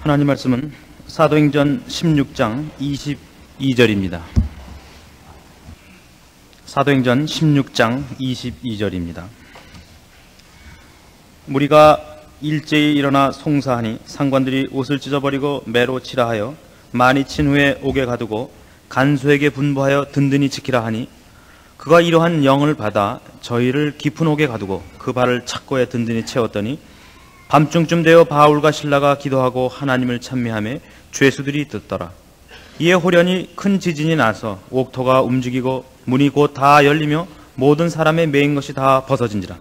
하나님 말씀은 사도행전 16장 22절입니다. 사도행전 16장 22절입니다. 무리가 일제히 일어나 송사하니 상관들이 옷을 찢어버리고 매로 치라 하여 많이 친 후에 옥에 가두고 간수에게 분부하여 든든히 지키라 하니 그가 이러한 영을 받아 저희를 깊은 옥에 가두고 그 발을 착고에 든든히 채웠더니 밤중쯤 되어 바울과 실라가 기도하고 하나님을 찬미하며 죄수들이 듣더라. 이에 호련히 큰 지진이 나서 옥토가 움직이고 문이 곧 다 열리며 모든 사람의 매인 것이 다 벗어진지라.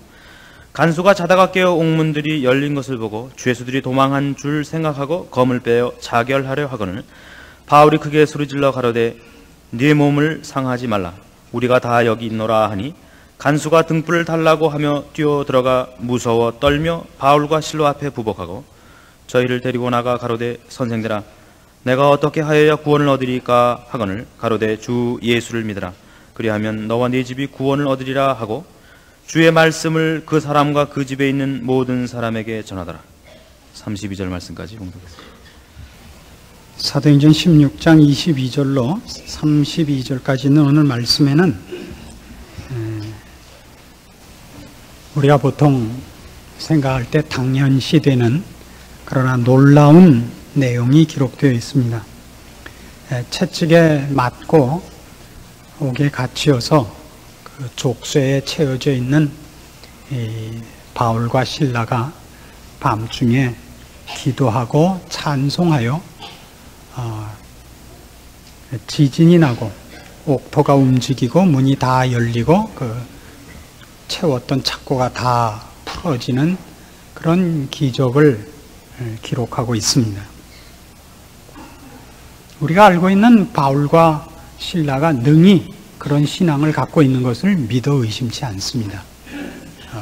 간수가 자다가 깨어 옥문들이 열린 것을 보고 죄수들이 도망한 줄 생각하고 검을 빼어 자결하려 하거늘 바울이 크게 소리질러 가로되 네 몸을 상하지 말라. 우리가 다 여기 있노라 하니 간수가 등불을 달라고 하며 뛰어들어가 무서워 떨며 바울과 실로 앞에 부복하고 저희를 데리고 나가 가로되 선생들아 내가 어떻게 하여야 구원을 얻으리까 하거늘 가로되 주 예수를 믿으라. 그리하면 너와 네 집이 구원을 얻으리라 하고 주의 말씀을 그 사람과 그 집에 있는 모든 사람에게 전하더라. 32절 말씀까지 봉독했습니다. 사도행전 16장 22절로 32절까지 있는 오늘 말씀에는 우리가 보통 생각할 때 당연시되는 그러나 놀라운 내용이 기록되어 있습니다. 채찍에 맞고 옥에 갇혀서 그 족쇄에 채워져 있는 이 바울과 실라가 밤중에 기도하고 찬송하여 지진이 나고 옥토가 움직이고 문이 다 열리고 그 채웠던 착고가 다 풀어지는 그런 기적을 기록하고 있습니다. 우리가 알고 있는 바울과 실라가 능히 그런 신앙을 갖고 있는 것을 믿어 의심치 않습니다.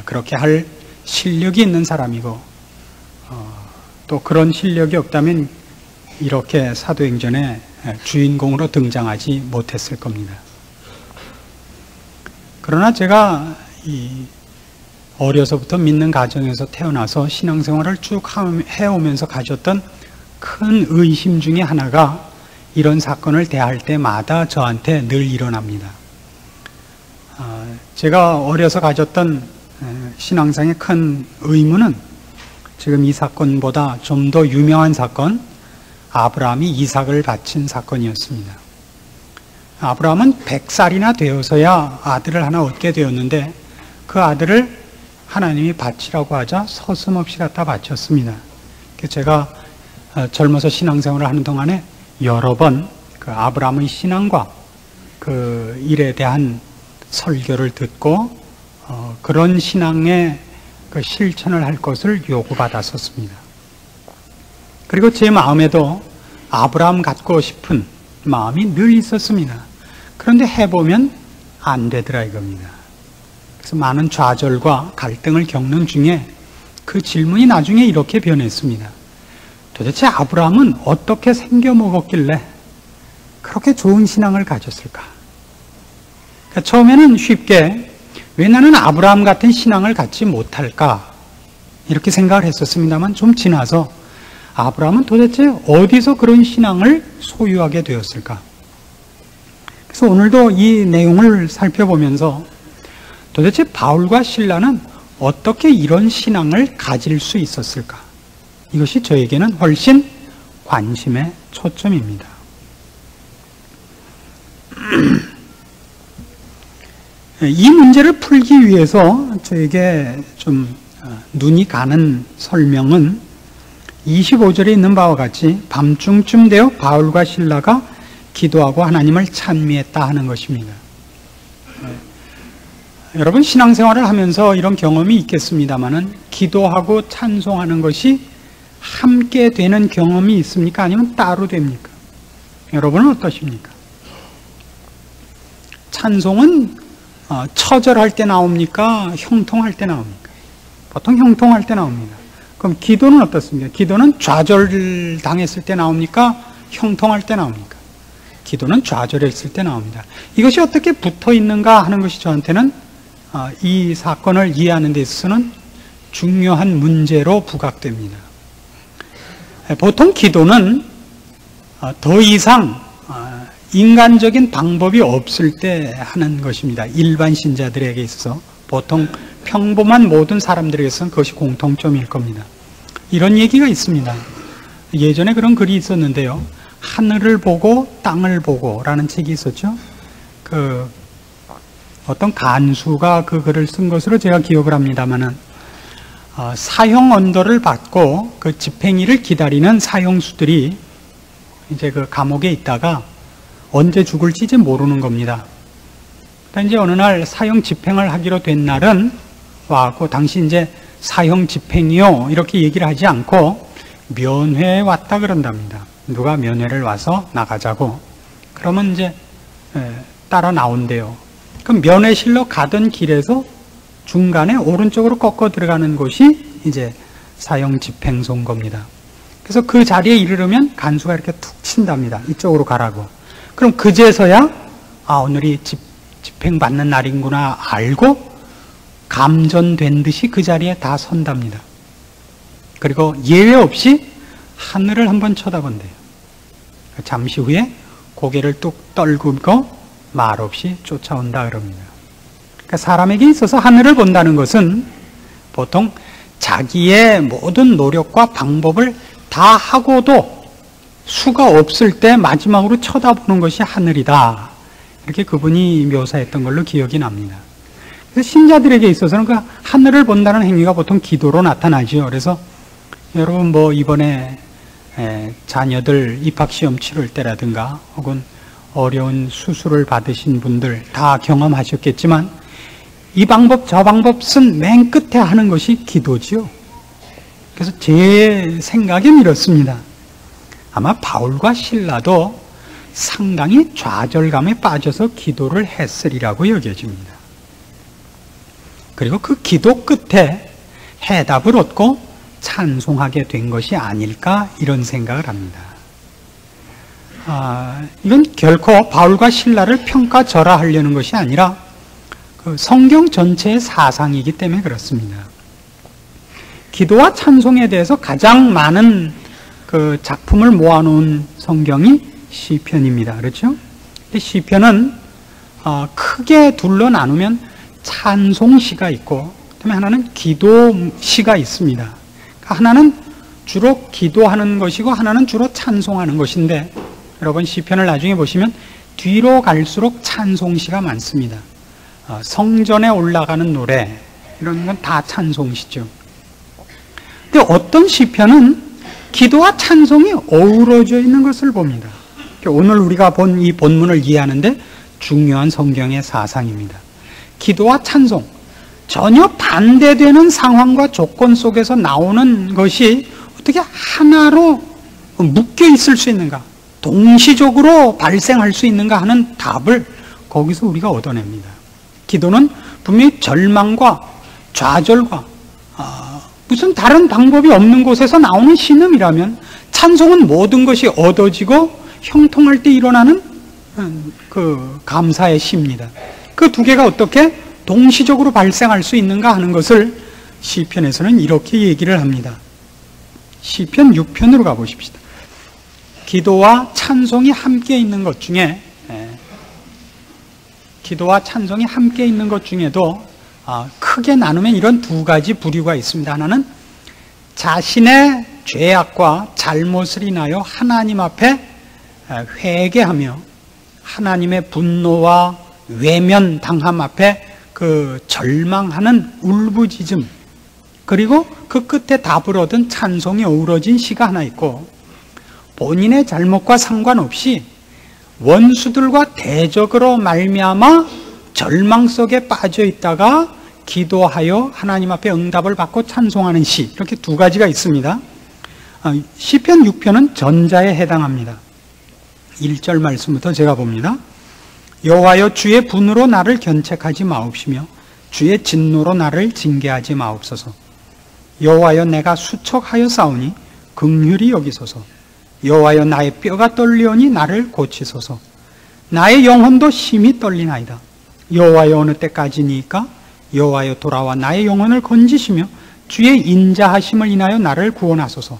그렇게 할 실력이 있는 사람이고 또 그런 실력이 없다면 이렇게 사도행전에 주인공으로 등장하지 못했을 겁니다. 그러나 제가 어려서부터 믿는 가정에서 태어나서 신앙생활을 쭉 해오면서 가졌던 큰 의심 중에 하나가 이런 사건을 대할 때마다 저한테 늘 일어납니다. 제가 어려서 가졌던 신앙상의 큰 의문은 지금 이 사건보다 좀 더 유명한 사건, 아브라함이 이삭을 바친 사건이었습니다. 아브라함은 100살이나 되어서야 아들을 하나 얻게 되었는데 그 아들을 하나님이 바치라고 하자 서슴없이 갖다 바쳤습니다. 제가 젊어서 신앙생활을 하는 동안에 여러 번 그 아브라함의 신앙과 그 일에 대한 설교를 듣고 그런 신앙의 그 실천을 할 것을 요구받았었습니다. 그리고 제 마음에도 아브라함 갖고 싶은 마음이 늘 있었습니다. 그런데 해보면 안 되더라 이겁니다. 그래서 많은 좌절과 갈등을 겪는 중에 그 질문이 나중에 이렇게 변했습니다. 도대체 아브라함은 어떻게 생겨먹었길래 그렇게 좋은 신앙을 가졌을까? 그러니까 처음에는 쉽게 왜 나는 아브라함 같은 신앙을 갖지 못할까? 이렇게 생각을 했었습니다만 좀 지나서 아브라함은 도대체 어디서 그런 신앙을 소유하게 되었을까? 그래서 오늘도 이 내용을 살펴보면서 도대체 바울과 실라는 어떻게 이런 신앙을 가질 수 있었을까? 이것이 저에게는 훨씬 관심의 초점입니다. 이 문제를 풀기 위해서 저에게 좀 눈이 가는 설명은 25절에 있는 바와 같이 밤중쯤 되어 바울과 실라가 기도하고 하나님을 찬미했다 하는 것입니다. 여러분 신앙생활을 하면서 이런 경험이 있겠습니다만은 기도하고 찬송하는 것이 함께 되는 경험이 있습니까? 아니면 따로 됩니까? 여러분은 어떠십니까? 찬송은 처절할 때 나옵니까? 형통할 때 나옵니까? 보통 형통할 때 나옵니다. 그럼 기도는 어떻습니까? 기도는 좌절 당했을 때 나옵니까? 형통할 때 나옵니까? 기도는 좌절했을 때 나옵니다. 이것이 어떻게 붙어 있는가 하는 것이 저한테는 이 사건을 이해하는 데 있어서는 중요한 문제로 부각됩니다. 보통 기도는 더 이상 인간적인 방법이 없을 때 하는 것입니다. 일반 신자들에게 있어서, 보통 평범한 모든 사람들에게서는 그것이 공통점일 겁니다. 이런 얘기가 있습니다. 예전에 그런 글이 있었는데요. 하늘을 보고 땅을 보고 라는 책이 있었죠. 어떤 간수가 그 글을 쓴 것으로 제가 기억을 합니다만은, 사형 언도를 받고 그 집행일을 기다리는 사형수들이 이제 그 감옥에 있다가 언제 죽을지 이제 모르는 겁니다. 그러니까 이제 어느 날 사형 집행을 하기로 된 날은 와갖고, 당시 이제 사형 집행이요 이렇게 얘기를 하지 않고 면회에 왔다 그런답니다. 누가 면회를 와서 나가자고. 그러면 이제 따라 나온대요. 그럼 면회실로 가던 길에서 중간에 오른쪽으로 꺾어 들어가는 곳이 이제 사형 집행소인 겁니다. 그래서 그 자리에 이르르면 간수가 이렇게 툭 친답니다. 이쪽으로 가라고. 그럼 그제서야 오늘이 집행받는 날인구나 알고 감전된 듯이 그 자리에 다 선답니다. 그리고 예외 없이 하늘을 한번 쳐다본대요. 잠시 후에 고개를 뚝 떨구고 말없이 쫓아온다 그럽니다. 그러니까 사람에게 있어서 하늘을 본다는 것은 보통 자기의 모든 노력과 방법을 다 하고도 수가 없을 때 마지막으로 쳐다보는 것이 하늘이다. 이렇게 그분이 묘사했던 걸로 기억이 납니다. 그래서 신자들에게 있어서는 그 하늘을 본다는 행위가 보통 기도로 나타나죠. 그래서 여러분 이번에 자녀들 입학시험 치를 때라든가 혹은 어려운 수술을 받으신 분들 다 경험하셨겠지만, 이 방법 저 방법 쓴 맨 끝에 하는 것이 기도지요. 그래서 제 생각엔 이렇습니다. 아마 바울과 실라도 상당히 좌절감에 빠져서 기도를 했으리라고 여겨집니다. 그리고 그 기도 끝에 해답을 얻고 찬송하게 된 것이 아닐까 이런 생각을 합니다. 이건 결코 바울과 실라를 평가절하하려는 것이 아니라 그 성경 전체의 사상이기 때문에 그렇습니다. 기도와 찬송에 대해서 가장 많은 그 작품을 모아놓은 성경이 시편입니다. 그렇죠? 시편은 크게 둘러 나누면 찬송시가 있고, 그다음에 하나는 기도시가 있습니다. 하나는 주로 기도하는 것이고 하나는 주로 찬송하는 것인데, 여러분 시편을 나중에 보시면 뒤로 갈수록 찬송시가 많습니다. 성전에 올라가는 노래 이런 건 다 찬송시죠. 근데 어떤 시편은 기도와 찬송이 어우러져 있는 것을 봅니다. 오늘 우리가 본 이 본문을 이해하는데 중요한 성경의 사상입니다. 기도와 찬송, 전혀 반대되는 상황과 조건 속에서 나오는 것이 어떻게 하나로 묶여 있을 수 있는가, 동시적으로 발생할 수 있는가 하는 답을 거기서 우리가 얻어냅니다. 기도는 분명히 절망과 좌절과 무슨 다른 방법이 없는 곳에서 나오는 신음이라면, 찬송은 모든 것이 얻어지고 형통할 때 일어나는 그 감사의 시입니다. 그 두 개가 어떻게 동시적으로 발생할 수 있는가 하는 것을 시편에서는 이렇게 얘기를 합니다. 시편 6편으로 가보십시다. 기도와 찬송이 함께 있는 것 중에, 기도와 찬송이 함께 있는 것 중에도 크게 나누면 이런 두 가지 부류가 있습니다. 하나는 자신의 죄악과 잘못을 인하여 하나님 앞에 회개하며 하나님의 분노와 외면 당함 앞에 그 절망하는 울부짖음, 그리고 그 끝에 답을 얻은 찬송이 어우러진 시가 하나 있고, 본인의 잘못과 상관없이 원수들과 대적으로 말미암아 절망 속에 빠져 있다가 기도하여 하나님 앞에 응답을 받고 찬송하는 시, 이렇게 두 가지가 있습니다. 시편 6편은 전자에 해당합니다. 1절 말씀부터 제가 봅니다. 여호와여, 주의 분으로 나를 견책하지 마옵시며 주의 진노로 나를 징계하지 마옵소서. 여호와여, 내가 수척하여 싸우니 긍휼히 여기소서. 여호와여, 나의 뼈가 떨리오니 나를 고치소서. 나의 영혼도 심히 떨리나이다. 여호와여, 어느 때까지니까? 여호와여, 돌아와 나의 영혼을 건지시며 주의 인자하심을 인하여 나를 구원하소서.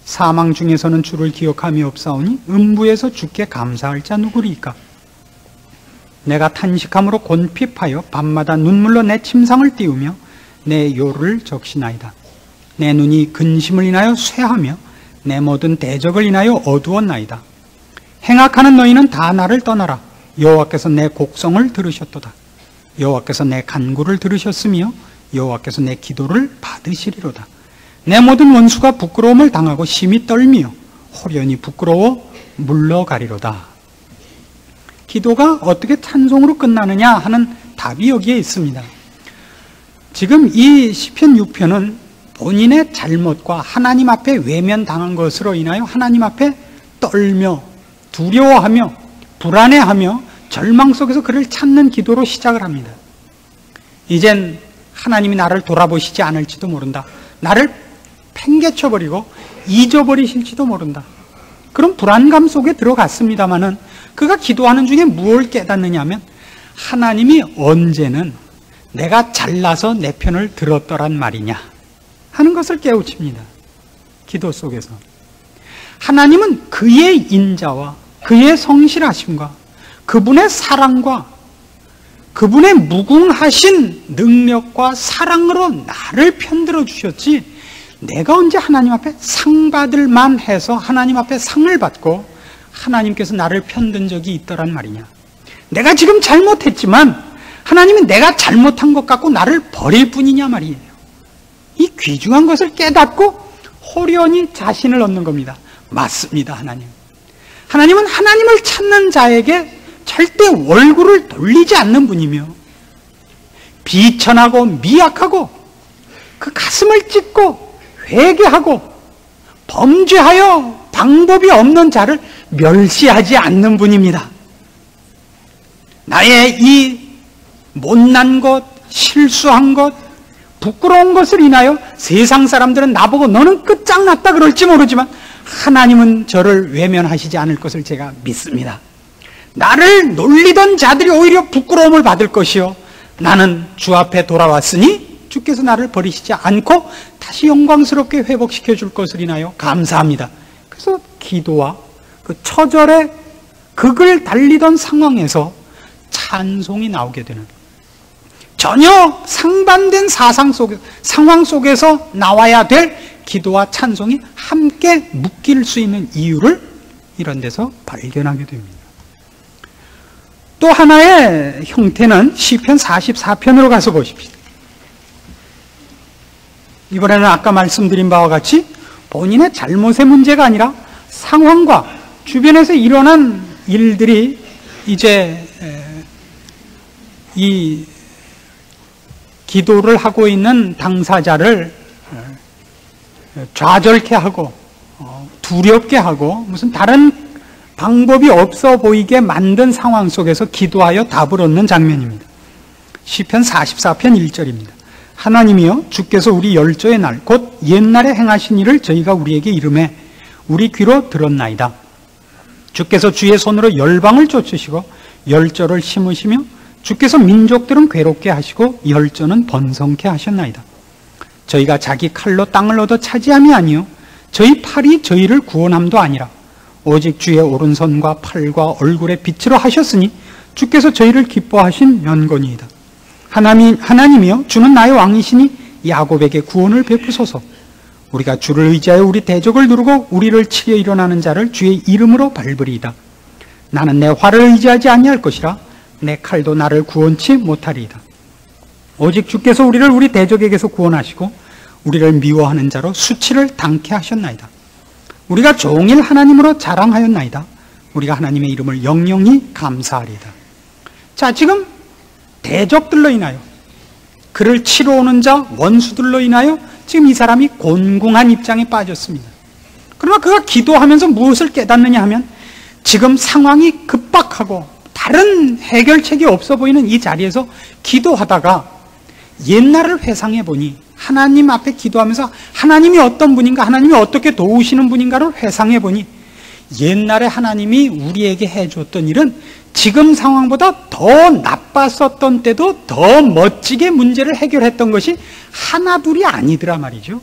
사망 중에서는 주를 기억함이 없사오니 음부에서 주께 감사할 자 누구리이까? 내가 탄식함으로 곤핍하여 밤마다 눈물로 내 침상을 띄우며 내 요를 적시나이다. 내 눈이 근심을 인하여 쇠하며 내 모든 대적을 인하여 어두웠나이다. 행악하는 너희는 다 나를 떠나라. 여호와께서 내 곡성을 들으셨도다. 여호와께서 내 간구를 들으셨으며 여호와께서 내 기도를 받으시리로다. 내 모든 원수가 부끄러움을 당하고 심히 떨며 호련히 부끄러워 물러가리로다. 기도가 어떻게 찬송으로 끝나느냐 하는 답이 여기에 있습니다. 지금 이 시편 6편은 본인의 잘못과 하나님 앞에 외면당한 것으로 인하여 하나님 앞에 떨며 두려워하며 불안해하며 절망 속에서 그를 찾는 기도로 시작을 합니다. 이젠 하나님이 나를 돌아보시지 않을지도 모른다. 나를 팽개쳐버리고 잊어버리실지도 모른다. 그런 불안감 속에 들어갔습니다마는 그가 기도하는 중에 무엇을 깨닫느냐 하면 하나님이 언제는 내가 잘나서 내 편을 들었더란 말이냐 하는 것을 깨우칩니다. 기도 속에서 하나님은 그의 인자와 그의 성실하심과 그분의 사랑과 그분의 무궁하신 능력과 사랑으로 나를 편들어 주셨지, 내가 언제 하나님 앞에 상 받을 만해서 하나님 앞에 상을 받고 하나님께서 나를 편든 적이 있더란 말이냐. 내가 지금 잘못했지만 하나님이 내가 잘못한 것 같고 나를 버릴 뿐이냐 말이에요. 이 귀중한 것을 깨닫고 호련히 자신을 얻는 겁니다. 맞습니다. 하나님은 하나님을 찾는 자에게 절대 얼굴을 돌리지 않는 분이며 비천하고 미약하고 그 가슴을 찢고 회개하고 범죄하여 방법이 없는 자를 멸시하지 않는 분입니다. 나의 이 못난 것, 실수한 것, 부끄러운 것을 인하여 세상 사람들은 나보고 너는 끝장났다 그럴지 모르지만 하나님은 저를 외면하시지 않을 것을 제가 믿습니다. 나를 놀리던 자들이 오히려 부끄러움을 받을 것이요, 나는 주 앞에 돌아왔으니 주께서 나를 버리시지 않고 다시 영광스럽게 회복시켜 줄 것을 인하여 감사합니다. 그래서 기도와 그 처절의 극을 달리던 상황에서 찬송이 나오게 되는, 전혀 상반된 상황 속에서 나와야 될 기도와 찬송이 함께 묶일 수 있는 이유를 이런 데서 발견하게 됩니다. 또 하나의 형태는 시편 44편으로 가서 보십시오. 이번에는 아까 말씀드린 바와 같이 본인의 잘못의 문제가 아니라 상황과 주변에서 일어난 일들이 이제 이 기도를 하고 있는 당사자를 좌절케 하고 두렵게 하고 무슨 다른 방법이 없어 보이게 만든 상황 속에서 기도하여 답을 얻는 장면입니다. 시편 44편 1절입니다. 하나님이여, 주께서 우리 열조의 날 곧 옛날에 행하신 일을 저희가 우리에게 이름해 우리 귀로 들었나이다. 주께서 주의 손으로 열방을 쫓으시고 열조를 심으시며 주께서 민족들은 괴롭게 하시고 열조는 번성케 하셨나이다. 저희가 자기 칼로 땅을 얻어 차지함이 아니요 저희 팔이 저희를 구원함도 아니라 오직 주의 오른손과 팔과 얼굴의 빛으로 하셨으니 주께서 저희를 기뻐하신 면건이이다. 하나님이여, 주는 나의 왕이시니 야곱에게 구원을 베푸소서. 우리가 주를 의지하여 우리 대적을 누르고 우리를 치려 일어나는 자를 주의 이름으로 밟으리이다. 나는 내 활을 의지하지 아니할 것이라 내 칼도 나를 구원치 못하리이다. 오직 주께서 우리를 우리 대적에게서 구원하시고 우리를 미워하는 자로 수치를 당케 하셨나이다. 우리가 종일 하나님으로 자랑하였나이다. 우리가 하나님의 이름을 영영히 감사하리이다. 자, 지금 대적들로 인하여, 그를 치러 오는 자 원수들로 인하여 지금 이 사람이 곤궁한 입장에 빠졌습니다. 그러나 그가 기도하면서 무엇을 깨닫느냐 하면 지금 상황이 급박하고 다른 해결책이 없어 보이는 이 자리에서 기도하다가 옛날을 회상해 보니, 하나님 앞에 기도하면서 하나님이 어떤 분인가, 하나님이 어떻게 도우시는 분인가를 회상해 보니 옛날에 하나님이 우리에게 해줬던 일은 지금 상황보다 더 나빴었던 때도 더 멋지게 문제를 해결했던 것이 하나둘이 아니더라 말이죠.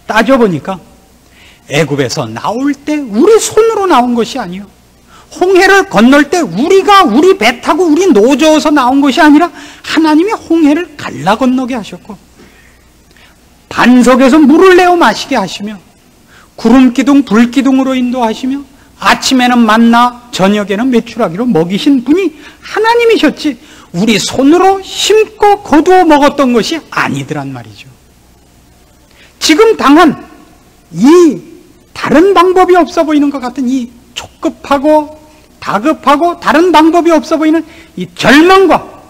따져보니까 애굽에서 나올 때 우리 손으로 나온 것이 아니요, 홍해를 건널 때 우리가 우리 배 타고 우리 노저어서 나온 것이 아니라 하나님이 홍해를 갈라 건너게 하셨고, 반석에서 물을 내어 마시게 하시며, 구름기둥 불기둥으로 인도하시며, 아침에는 만나 저녁에는 메추라기로 먹이신 분이 하나님이셨지 우리 손으로 심고 거두어 먹었던 것이 아니더란 말이죠. 지금 당한 이 다른 방법이 없어 보이는 것 같은 이 촉급하고 다급하고 다른 방법이 없어 보이는 이 절망과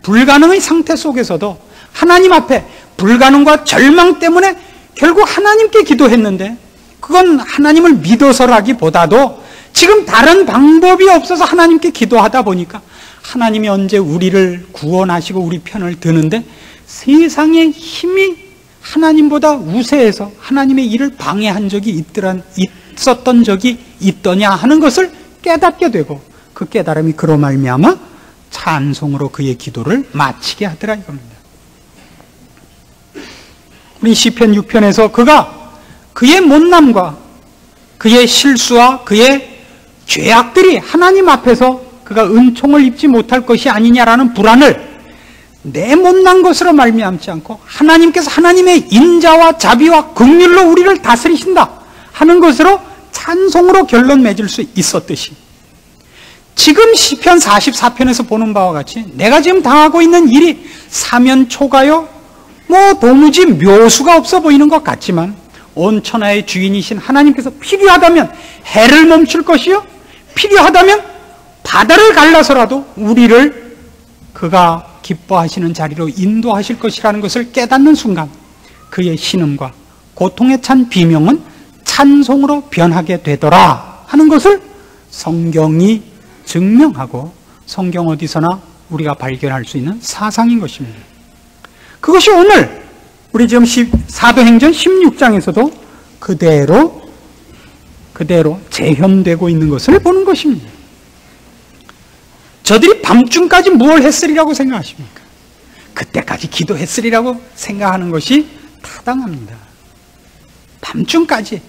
불가능의 상태 속에서도 하나님 앞에 불가능과 절망 때문에 결국 하나님께 기도했는데, 그건 하나님을 믿어서라기보다도 지금 다른 방법이 없어서 하나님께 기도하다 보니까 하나님이 언제 우리를 구원하시고 우리 편을 드는데 세상의 힘이 하나님보다 우세해서 하나님의 일을 방해한 적이 있었던 적이 있더냐 하는 것을 깨닫게 되고, 그 깨달음이 그로 말미암아 찬송으로 그의 기도를 마치게 하더라 이겁니다. 우리 시편 6편에서 그가 그의 못남과 그의 실수와 그의 죄악들이 하나님 앞에서 그가 은총을 입지 못할 것이 아니냐라는 불안을 내 못난 것으로 말미암지 않고 하나님께서 하나님의 인자와 자비와 긍휼로 우리를 다스리신다 하는 것으로 찬송으로 결론 맺을 수 있었듯이, 지금 시편 44편에서 보는 바와 같이 내가 지금 당하고 있는 일이 사면초가요 도무지 묘수가 없어 보이는 것 같지만, 온 천하의 주인이신 하나님께서 필요하다면 해를 멈출 것이요, 필요하다면 바다를 갈라서라도 우리를 그가 기뻐하시는 자리로 인도하실 것이라는 것을 깨닫는 순간 그의 신음과 고통에 찬 비명은 찬송으로 변하게 되더라 하는 것을 성경이 증명하고 성경 어디서나 우리가 발견할 수 있는 사상인 것입니다. 그것이 오늘 우리 지금 사도행전 16장에서도 그대로 재현되고 있는 것을 보는 것입니다. 저들이 밤중까지 무엇을 했으리라고 생각하십니까? 그때까지 기도했으리라고 생각하는 것이 타당합니다. 밤중까지.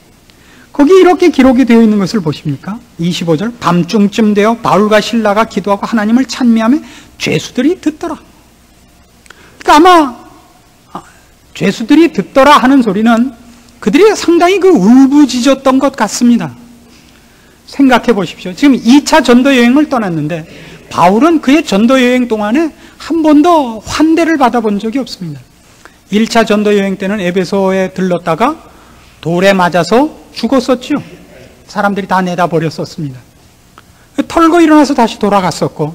거기 이렇게 기록이 되어 있는 것을 보십니까? 25절, 밤중쯤 되어 바울과 실라가 기도하고 하나님을 찬미하며 죄수들이 듣더라. 그러니까 아마 죄수들이 듣더라 하는 소리는 그들이 상당히 울부짖었던 것 같습니다. 생각해 보십시오. 지금 2차 전도 여행을 떠났는데 바울은 그의 전도 여행 동안에 한 번도 환대를 받아본 적이 없습니다. 1차 전도 여행 때는 에베소에 들렀다가 돌에 맞아서 죽었었죠. 사람들이 다 내다버렸었습니다. 털고 일어나서 다시 돌아갔었고,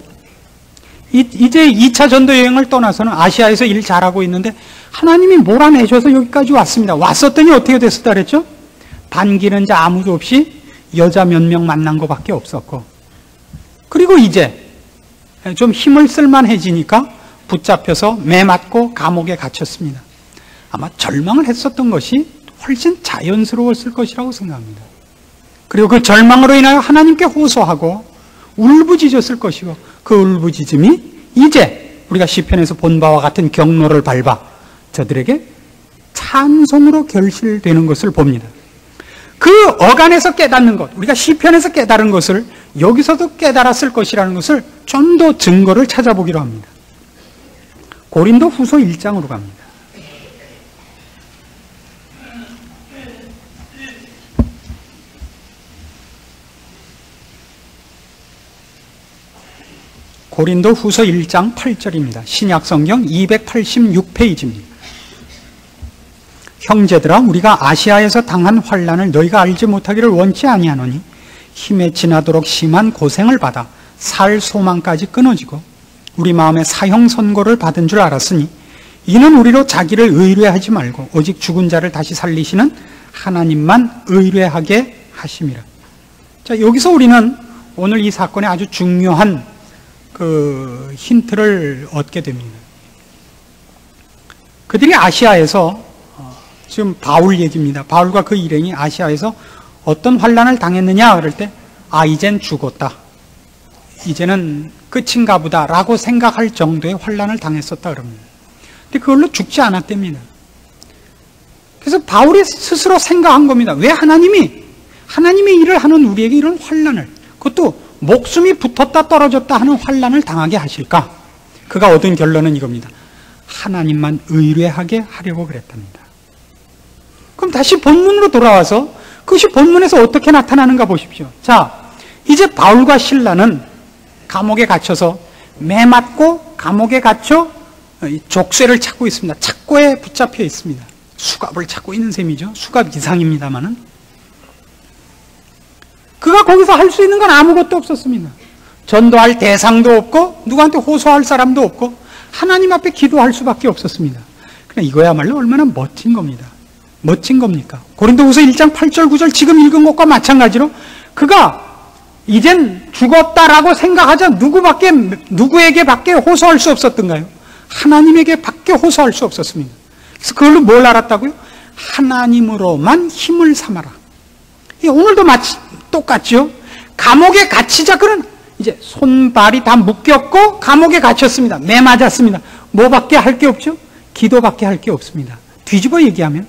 이제 2차 전도 여행을 떠나서는 아시아에서 일 잘하고 있는데 하나님이 몰아내셔서 여기까지 왔습니다. 왔었더니 어떻게 됐었다 그랬죠? 반기는 자 아무도 없이 여자 몇 명 만난 것밖에 없었고, 그리고 이제 좀 힘을 쓸만해지니까 붙잡혀서 매 맞고 감옥에 갇혔습니다. 아마 절망을 했었던 것이 훨씬 자연스러웠을 것이라고 생각합니다. 그리고 그 절망으로 인하여 하나님께 호소하고 울부짖었을 것이고, 그 울부짖음이 이제 우리가 시편에서 본 바와 같은 경로를 밟아 저들에게 찬송으로 결실되는 것을 봅니다. 그 어간에서 깨닫는 것, 우리가 시편에서 깨달은 것을 여기서도 깨달았을 것이라는 것을 좀 더 증거를 찾아보기로 합니다. 고린도 후서 1장으로 갑니다. 고린도 후서 1장 8절입니다. 신약성경 286페이지입니다. 형제들아, 우리가 아시아에서 당한 환난을 너희가 알지 못하기를 원치 아니하노니 힘에 지나도록 심한 고생을 받아 살 소망까지 끊어지고 우리 마음에 사형 선고를 받은 줄 알았으니 이는 우리로 자기를 의뢰하지 말고 오직 죽은 자를 다시 살리시는 하나님만 의뢰하게 하심이라. 자, 여기서 우리는 오늘 이 사건의 아주 중요한 그 힌트를 얻게 됩니다. 그들이 아시아에서, 지금 바울 얘기입니다. 바울과 그 일행이 아시아에서 어떤 환난을 당했느냐 그럴 때, 이젠 죽었다, 이제는 끝인가 보다 라고 생각할 정도의 환난을 당했었다 그럽니다. 근데 그걸로 죽지 않았답니다. 그래서 바울이 스스로 생각한 겁니다. 왜 하나님의 일을 하는 우리에게 이런 환난을, 그것도 목숨이 붙었다 떨어졌다 하는 환난을 당하게 하실까? 그가 얻은 결론은 이겁니다. 하나님만 의뢰하게 하려고 그랬답니다. 그럼 다시 본문으로 돌아와서 그것이 본문에서 어떻게 나타나는가 보십시오. 자, 이제 바울과 실라는 감옥에 갇혀서 매 맞고 감옥에 갇혀 족쇄를 찾고 있습니다. 착고에 붙잡혀 있습니다. 수갑을 찾고 있는 셈이죠. 수갑 이상입니다만은. 그가 거기서 할 수 있는 건 아무것도 없었습니다. 전도할 대상도 없고 누구한테 호소할 사람도 없고 하나님 앞에 기도할 수밖에 없었습니다. 그냥 이거야말로 얼마나 멋진 겁니다. 멋진 겁니까? 고린도후서 1장 8절 9절 지금 읽은 것과 마찬가지로 그가 이젠 죽었다라고 생각하자 누구에게밖에 호소할 수 없었던가요? 하나님에게밖에 호소할 수 없었습니다. 그래서 그걸로 뭘 알았다고요? 하나님으로만 힘을 삼아라. 오늘도 마치 똑같죠? 감옥에 갇히자 그는 이제 손발이 다 묶였고 감옥에 갇혔습니다. 매 맞았습니다. 뭐밖에 할 게 없죠? 기도밖에 할 게 없습니다. 뒤집어 얘기하면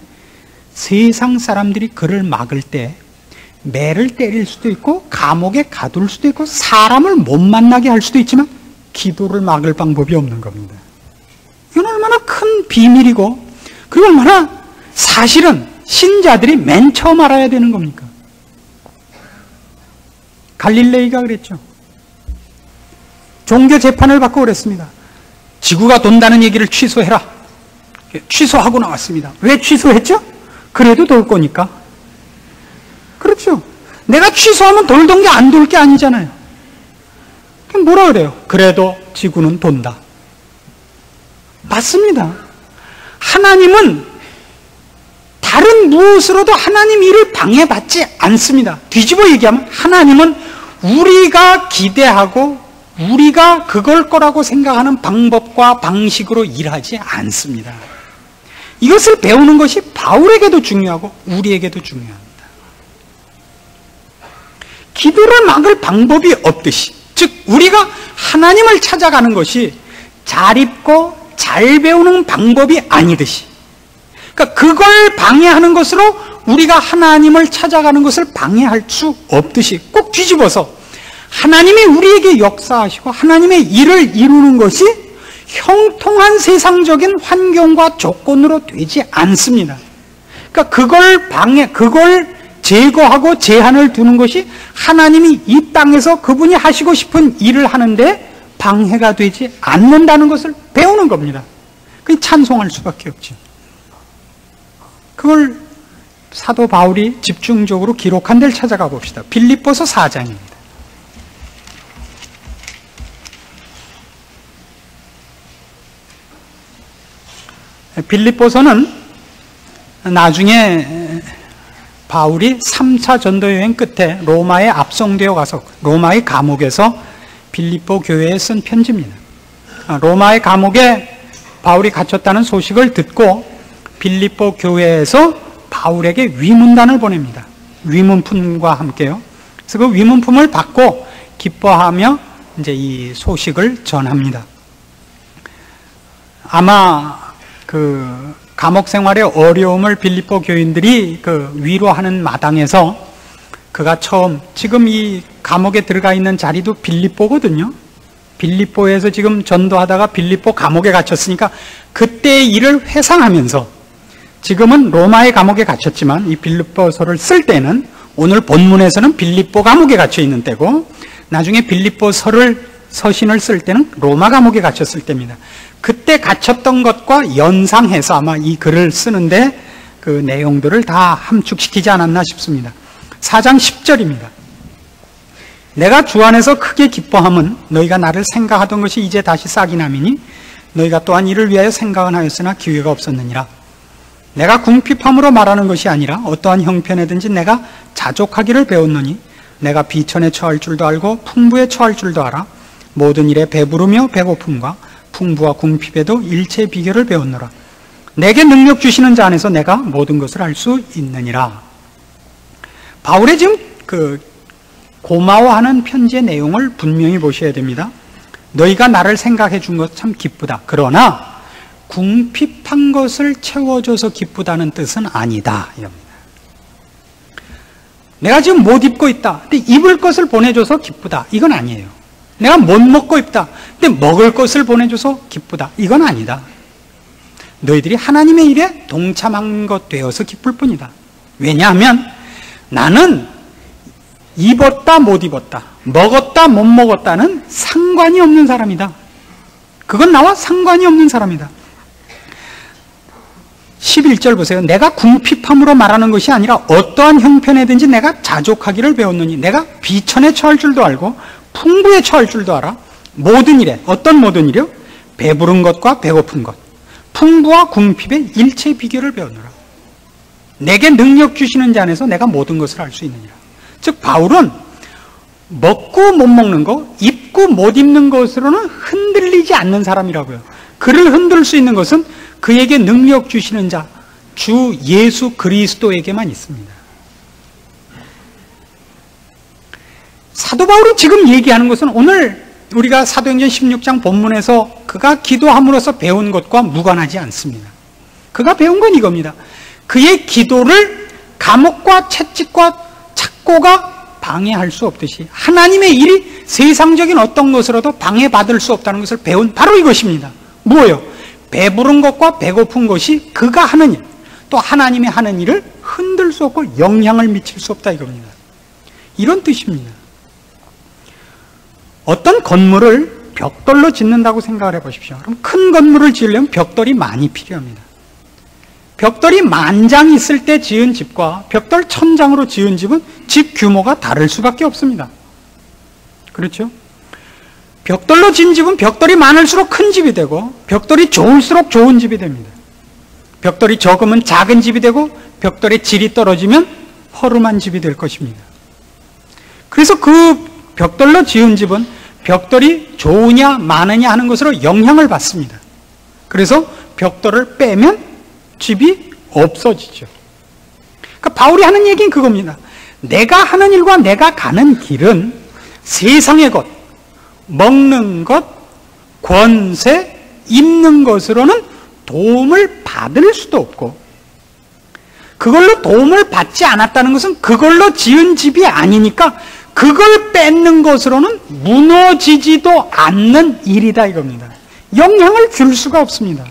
세상 사람들이 그를 막을 때 매를 때릴 수도 있고 감옥에 가둘 수도 있고 사람을 못 만나게 할 수도 있지만 기도를 막을 방법이 없는 겁니다. 이건 얼마나 큰 비밀이고 그리고 얼마나 사실은 신자들이 맨 처음 알아야 되는 겁니까? 갈릴레이가 그랬죠. 종교 재판을 받고 그랬습니다. 지구가 돈다는 얘기를 취소해라. 취소하고 나왔습니다. 왜 취소했죠? 그래도 돌 거니까. 그렇죠. 내가 취소하면 돌던 게 안 돌 게 아니잖아요. 그럼 뭐라 그래요? 그래도 지구는 돈다. 맞습니다. 하나님은 다른 무엇으로도 하나님 일을 방해받지 않습니다. 뒤집어 얘기하면 하나님은 우리가 기대하고 우리가 그걸 거라고 생각하는 방법과 방식으로 일하지 않습니다. 이것을 배우는 것이 바울에게도 중요하고 우리에게도 중요합니다. 기도를 막을 방법이 없듯이, 즉 우리가 하나님을 찾아가는 것이 잘 읽고 잘 배우는 방법이 아니듯이, 그러니까 그걸 방해하는 것으로 우리가 하나님을 찾아가는 것을 방해할 수 없듯이 꼭 뒤집어서 하나님이 우리에게 역사하시고 하나님의 일을 이루는 것이 형통한 세상적인 환경과 조건으로 되지 않습니다. 그러니까 그걸 제거하고 제한을 두는 것이 하나님이 이 땅에서 그분이 하시고 싶은 일을 하는데 방해가 되지 않는다는 것을 배우는 겁니다. 그게 찬송할 수밖에 없죠. 그걸 사도 바울이 집중적으로 기록한 데를 찾아가 봅시다. 빌립보서 4장입니다. 빌립보서는 나중에 바울이 3차 전도 여행 끝에 로마에 압송되어 가서 로마의 감옥에서 빌립보 교회에 쓴 편지입니다. 로마의 감옥에 바울이 갇혔다는 소식을 듣고 빌립보 교회에서 바울에게 위문단을 보냅니다. 위문품과 함께요. 그래서 그 위문품을 받고 기뻐하며 이제 이 소식을 전합니다. 아마 그 감옥 생활의 어려움을 빌립보 교인들이 그 위로하는 마당에서 그가 처음, 지금 이 감옥에 들어가 있는 자리도 빌립보거든요. 빌립보에서 지금 전도하다가 빌립보 감옥에 갇혔으니까 그때의 일을 회상하면서, 지금은 로마의 감옥에 갇혔지만 이 빌립보서를 쓸 때는, 오늘 본문에서는 빌립보 감옥에 갇혀 있는 때고 나중에 서신을 쓸 때는 로마 감옥에 갇혔을 때입니다. 그때 갇혔던 것과 연상해서 아마 이 글을 쓰는데 그 내용들을 다 함축시키지 않았나 싶습니다. 4장 10절입니다. 내가 주 안에서 크게 기뻐함은 너희가 나를 생각하던 것이 이제 다시 싹이 나미니 너희가 또한 이를 위하여 생각은 하였으나 기회가 없었느니라. 내가 궁핍함으로 말하는 것이 아니라 어떠한 형편에든지 내가 자족하기를 배웠노니 내가 비천에 처할 줄도 알고 풍부에 처할 줄도 알아. 모든 일에 배부르며 배고픔과 풍부와 궁핍에도 일체 비결을 배웠노라. 내게 능력 주시는 자 안에서 내가 모든 것을 알 수 있느니라. 바울의 지금 그 고마워하는 편지의 내용을 분명히 보셔야 됩니다. 너희가 나를 생각해 준 것 참 기쁘다. 그러나 궁핍한 것을 채워줘서 기쁘다는 뜻은 아니다 이럽니다. 내가 지금 못 입고 있다. 근데 입을 것을 보내줘서 기쁘다. 이건 아니에요. 내가 못 먹고 있다. 근데 먹을 것을 보내줘서 기쁘다. 이건 아니다. 너희들이 하나님의 일에 동참한 것 되어서 기쁠 뿐이다. 왜냐하면 나는 입었다 못 입었다, 먹었다 못 먹었다는 상관이 없는 사람이다. 그건 나와 상관이 없는 사람이다. 11절 보세요. 내가 궁핍함으로 말하는 것이 아니라 어떠한 형편에든지 내가 자족하기를 배웠느니 내가 비천에 처할 줄도 알고 풍부에 처할 줄도 알아. 모든 일에, 어떤 모든 일이요? 배부른 것과 배고픈 것, 풍부와 궁핍의 일체 비결을 배우느라. 내게 능력 주시는 자 안에서 내가 모든 것을 알 수 있느니라. 즉 바울은 먹고 못 먹는 거, 입고 못 입는 것으로는 흔들리지 않는 사람이라고요. 그를 흔들 수 있는 것은 그에게 능력 주시는 자, 주 예수 그리스도에게만 있습니다. 사도 바울이 지금 얘기하는 것은 오늘 우리가 사도행전 16장 본문에서 그가 기도함으로써 배운 것과 무관하지 않습니다. 그가 배운 건 이겁니다. 그의 기도를 감옥과 채찍과 착고가 방해할 수 없듯이 하나님의 일이 세상적인 어떤 것으로도 방해받을 수 없다는 것을 배운 바로 이것입니다. 뭐예요? 배부른 것과 배고픈 것이 그가 하는 일, 또 하나님이 하는 일을 흔들 수 없고 영향을 미칠 수 없다 이겁니다. 이런 뜻입니다. 어떤 건물을 벽돌로 짓는다고 생각을 해보십시오. 그럼 큰 건물을 지으려면 벽돌이 많이 필요합니다. 벽돌이 10,000장 있을 때 지은 집과 벽돌 1,000장으로 지은 집은 집 규모가 다를 수밖에 없습니다. 그렇죠? 벽돌로 지은 집은 벽돌이 많을수록 큰 집이 되고 벽돌이 좋을수록 좋은 집이 됩니다. 벽돌이 적으면 작은 집이 되고 벽돌의 질이 떨어지면 허름한 집이 될 것입니다. 그래서 그 벽돌로 지은 집은 벽돌이 좋으냐 많으냐 하는 것으로 영향을 받습니다. 그래서 벽돌을 빼면 집이 없어지죠. 그러니까 바울이 하는 얘기는 그겁니다. 내가 하는 일과 내가 가는 길은 세상의 것, 먹는 것, 권세, 입는 것으로는 도움을 받을 수도 없고, 그걸로 도움을 받지 않았다는 것은 그걸로 지은 집이 아니니까 그걸 뺏는 것으로는 무너지지도 않는 일이다 이겁니다. 영향을 줄 수가 없습니다.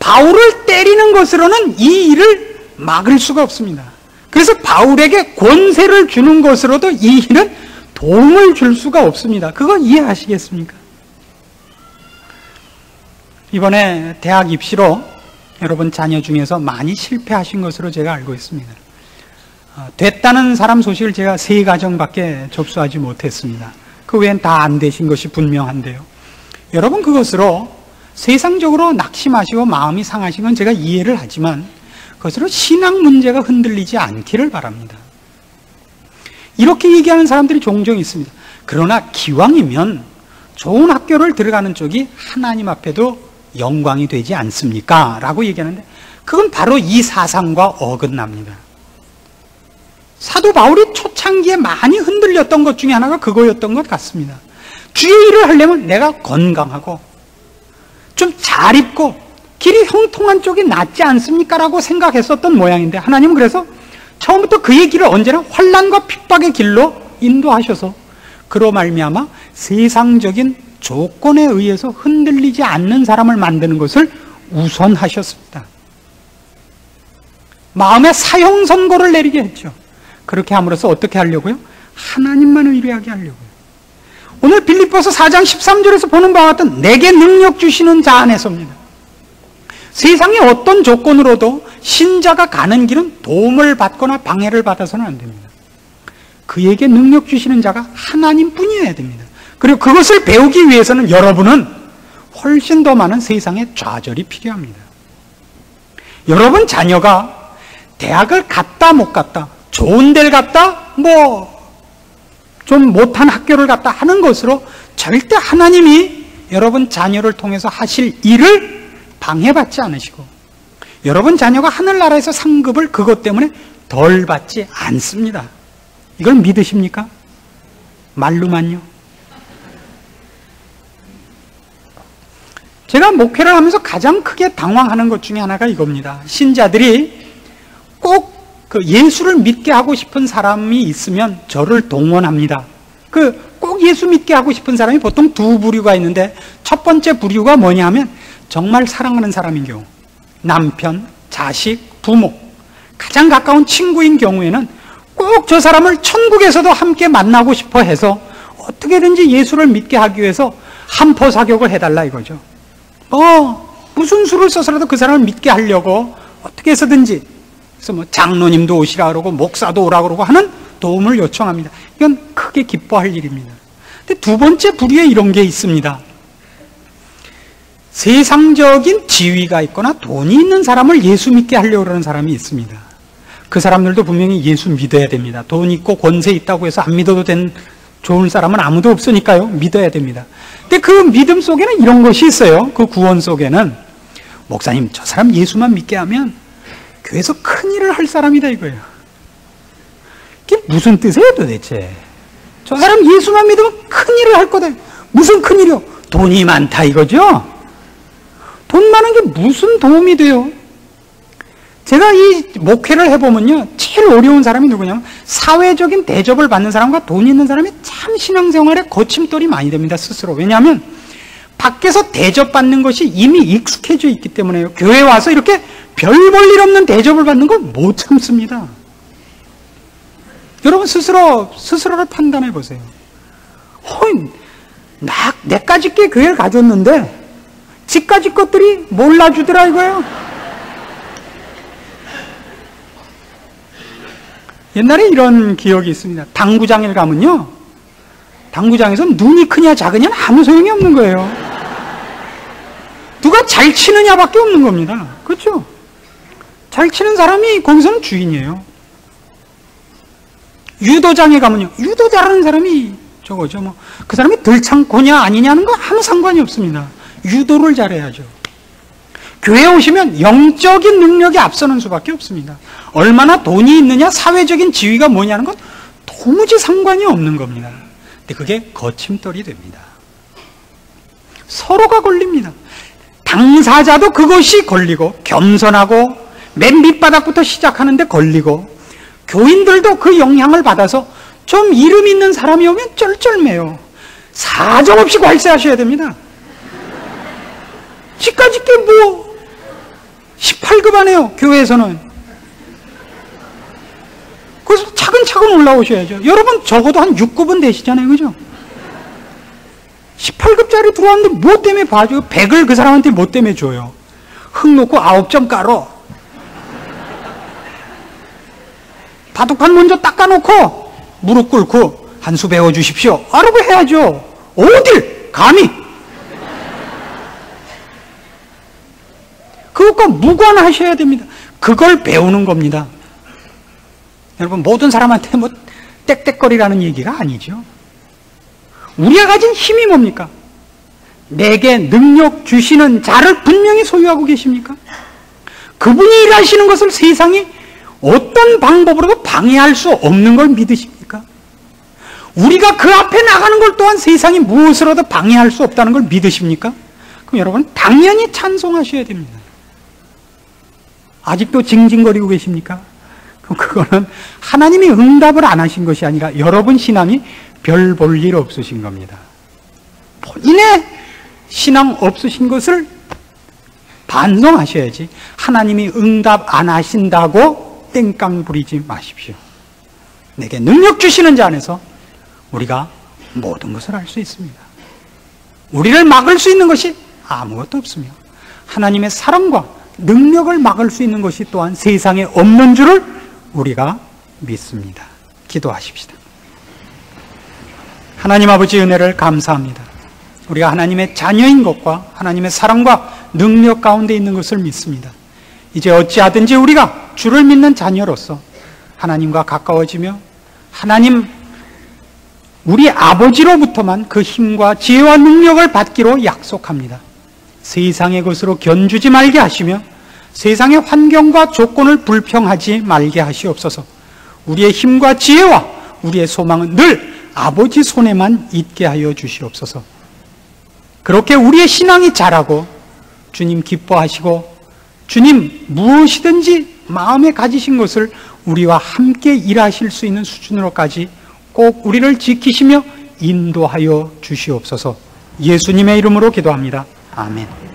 바울을 때리는 것으로는 이 일을 막을 수가 없습니다. 그래서 바울에게 권세를 주는 것으로도 이 일은 도움을 줄 수가 없습니다. 그거 이해하시겠습니까? 이번에 대학 입시로 여러분 자녀 중에서 많이 실패하신 것으로 제가 알고 있습니다. 됐다는 사람 소식을 제가 3가정밖에 접수하지 못했습니다. 그 외엔 다 안 되신 것이 분명한데요. 여러분 그것으로 세상적으로 낙심하시고 마음이 상하신 건 제가 이해를 하지만 그것으로 신앙 문제가 흔들리지 않기를 바랍니다. 이렇게 얘기하는 사람들이 종종 있습니다. 그러나 기왕이면 좋은 학교를 들어가는 쪽이 하나님 앞에도 영광이 되지 않습니까? 라고 얘기하는데 그건 바로 이 사상과 어긋납니다. 사도 바울이 초창기에 많이 흔들렸던 것 중에 하나가 그거였던 것 같습니다. 주의 일을 하려면 내가 건강하고 좀 잘 입고 길이 형통한 쪽이 낫지 않습니까? 라고 생각했었던 모양인데 하나님은 그래서 처음부터 그의 길을 언제나 환난과 핍박의 길로 인도하셔서 그로 말미암아 세상적인 조건에 의해서 흔들리지 않는 사람을 만드는 것을 우선하셨습니다. 마음에 사형 선고를 내리게 했죠. 그렇게 함으로써 어떻게 하려고요? 하나님만 의뢰하게 하려고요. 오늘 빌립보서 4장 13절에서 보는 바와 같은 내게 능력 주시는 자 안에서입니다. 세상의 어떤 조건으로도 신자가 가는 길은 도움을 받거나 방해를 받아서는 안 됩니다. 그에게 능력 주시는 자가 하나님뿐이어야 됩니다. 그리고 그것을 배우기 위해서는 여러분은 훨씬 더 많은 세상의 좌절이 필요합니다. 여러분 자녀가 대학을 갔다 못 갔다, 좋은 데를 갔다, 좀 못한 학교를 갔다 하는 것으로 절대 하나님이 여러분 자녀를 통해서 하실 일을 방해받지 않으시고 여러분 자녀가 하늘나라에서 상급을 그것 때문에 덜 받지 않습니다. 이걸 믿으십니까? 말로만요. 제가 목회를 하면서 가장 크게 당황하는 것 중에 하나가 이겁니다. 신자들이 꼭 그 예수를 믿게 하고 싶은 사람이 있으면 저를 동원합니다. 꼭 예수 믿게 하고 싶은 사람이 보통 두 부류가 있는데, 첫 번째 부류가 뭐냐 하면 정말 사랑하는 사람인 경우, 남편, 자식, 부모, 가장 가까운 친구인 경우에는 꼭 저 사람을 천국에서도 함께 만나고 싶어 해서 어떻게든지 예수를 믿게 하기 위해서 한포 사격을 해달라 이거죠. 무슨 수를 써서라도 그 사람을 믿게 하려고 어떻게 해서든지, 그래서 뭐 장로님도 오시라 그러고 목사도 오라 그러고 하는 도움을 요청합니다. 이건 크게 기뻐할 일입니다. 근데 두 번째 부류에 이런 게 있습니다. 세상적인 지위가 있거나 돈이 있는 사람을 예수 믿게 하려고 그러는 사람이 있습니다. 그 사람들도 분명히 예수 믿어야 됩니다. 돈 있고 권세 있다고 해서 안 믿어도 되는 좋은 사람은 아무도 없으니까요. 믿어야 됩니다. 근데 그 믿음 속에는 이런 것이 있어요. 그 구원 속에는, 목사님 저 사람 예수만 믿게 하면 교회에서 큰일을 할 사람이다 이거예요. 이게 무슨 뜻이에요 도대체? 저 사람 예수만 믿으면 큰일을 할 거다. 무슨 큰일이요? 돈이 많다 이거죠? 돈 많은 게 무슨 도움이 돼요? 제가 이 목회를 해보면요, 제일 어려운 사람이 누구냐면 사회적인 대접을 받는 사람과 돈 있는 사람이 참 신앙생활에 거침돌이 많이 됩니다, 스스로. 왜냐하면 밖에서 대접받는 것이 이미 익숙해져 있기 때문에요. 교회에 와서 이렇게 별 볼 일 없는 대접을 받는 걸 못 참습니다. 여러분 스스로를 판단해 보세요. 내까지 게 교회를 가졌는데 지까지 것들이 몰라주더라 이거예요. 옛날에 이런 기억이 있습니다. 당구장에 가면요, 당구장에서 눈이 크냐 작으냐는 아무 소용이 없는 거예요. 누가 잘 치느냐밖에 없는 겁니다. 그렇죠? 잘 치는 사람이 거기서는 주인이에요. 유도장에 가면요, 유도 잘하는 사람이 저거죠. 그 사람이 들창고냐 아니냐는 거 아무 상관이 없습니다. 유도를 잘해야죠. 교회에 오시면 영적인 능력이 앞서는 수밖에 없습니다. 얼마나 돈이 있느냐, 사회적인 지위가 뭐냐는 건 도무지 상관이 없는 겁니다. 근데 그게 거침돌이 됩니다. 서로가 걸립니다. 당사자도 그것이 걸리고, 겸손하고 맨 밑바닥부터 시작하는데 걸리고, 교인들도 그 영향을 받아서 좀 이름 있는 사람이 오면 쩔쩔매요. 사정없이 괄세하셔야 됩니다. 지까지 게 18급 안에요, 교회에서는. 그래서 차근차근 올라오셔야죠. 여러분 적어도 한 6급은 되시잖아요, 그죠? 18급짜리 들어왔는데 뭐 때문에 봐줘요? 100을 그 사람한테 뭐 때문에 줘요? 흙 놓고 9점 깔어. 바둑판 먼저 닦아놓고 무릎 꿇고 한 수 배워주십시오. 라고 해야죠. 어딜 감히. 그것과 무관하셔야 됩니다. 그걸 배우는 겁니다. 여러분, 모든 사람한테 땡땡거리라는 얘기가 아니죠. 우리가 가진 힘이 뭡니까? 내게 능력 주시는 자를 분명히 소유하고 계십니까? 그분이 일하시는 것을 세상이 어떤 방법으로도 방해할 수 없는 걸 믿으십니까? 우리가 그 앞에 나가는 걸 또한 세상이 무엇으로도 방해할 수 없다는 걸 믿으십니까? 그럼 여러분 당연히 찬송하셔야 됩니다. 아직도 징징거리고 계십니까? 그럼 그거는 하나님이 응답을 안 하신 것이 아니라 여러분 신앙이 별 볼 일 없으신 겁니다. 본인의 신앙 없으신 것을 반성하셔야지, 하나님이 응답 안 하신다고 땡깡 부리지 마십시오. 내게 능력 주시는 자 안에서 우리가 모든 것을 할 수 있습니다. 우리를 막을 수 있는 것이 아무것도 없으며 하나님의 사랑과 능력을 막을 수 있는 것이 또한 세상에 없는 줄을 우리가 믿습니다. 기도하십시다. 하나님 아버지 은혜를 감사합니다. 우리가 하나님의 자녀인 것과 하나님의 사랑과 능력 가운데 있는 것을 믿습니다. 이제 어찌하든지 우리가 주를 믿는 자녀로서 하나님과 가까워지며 하나님 우리 아버지로부터만 그 힘과 지혜와 능력을 받기로 약속합니다. 세상의 것으로 견주지 말게 하시며 세상의 환경과 조건을 불평하지 말게 하시옵소서. 우리의 힘과 지혜와 우리의 소망은 늘 아버지 손에만 있게 하여 주시옵소서. 그렇게 우리의 신앙이 자라고 주님 기뻐하시고 주님 무엇이든지 마음에 가지신 것을 우리와 함께 일하실 수 있는 수준으로까지 꼭 우리를 지키시며 인도하여 주시옵소서. 예수님의 이름으로 기도합니다. 아멘.